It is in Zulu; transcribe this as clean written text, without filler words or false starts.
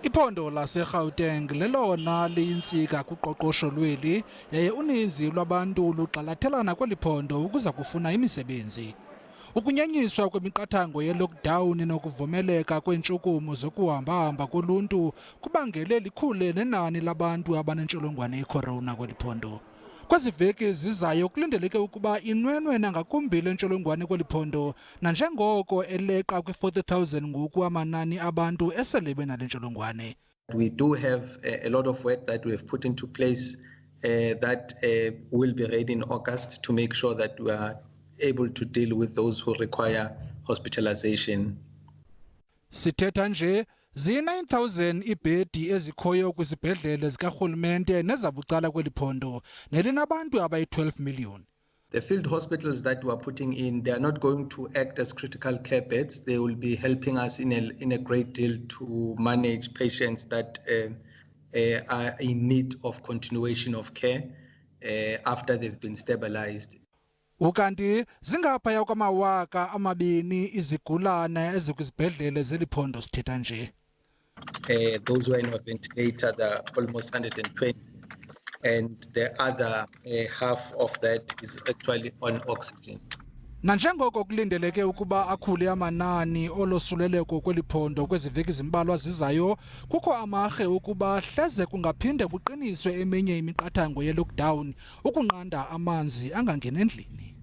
Iphondo laseGauteng lelona liyintsika kuqoqosho lweli yaye uninzi lwabantu luqalathelana kweli phondo ukuza kufuna imisebenzi. Ukunyenyiswa kwemiqathango ye-lockdown nokuvumeleka kweentshukumo zokuhamba-hamba koluntu kubangele likhule nenani labantu abanentsholongwane yeCorona kweli phondo. Kweziveki zizayo kulindeleke ukuba inwenwe nangakumbi le ntsholongwane kweli phondo nanjengoko eleqa kwi-40,000 ngoku amanani abantu esele benale ntsholongwane. We do have a lot of work that we have put into place that will be ready in August to make sure that we are able to deal with those who require hospitalization. Sithetha nje ziyi-9,000 iibhedi ezikhoyo kwizibhedlele zikarhulumente nezabucala kweli phondo nelinabantu abayi-12 million. The field hospitals that we are putting in, they are not going to act as critical care beds. They will be helping us in a great deal to manage patients that are in need of continuation of care after they've been stabilized. Ukanti zingaphaya kwama-2,000 izigulana ezikwizibhedlele zeliphondo sithetha nje. Those who are on a ventilator, there are almost 120, and the other half of that is actually on oxygen. Nanjengoko kulindeleke ukuba akhule amanani olosuleleko kweli phondo kweziveki zimbalwa zizayo, kukho amarhe ukuba hleze kungaphinde kuqiniswe eminye imiqathango ye-lockdown ukunqanda amanzi angangeni endlini.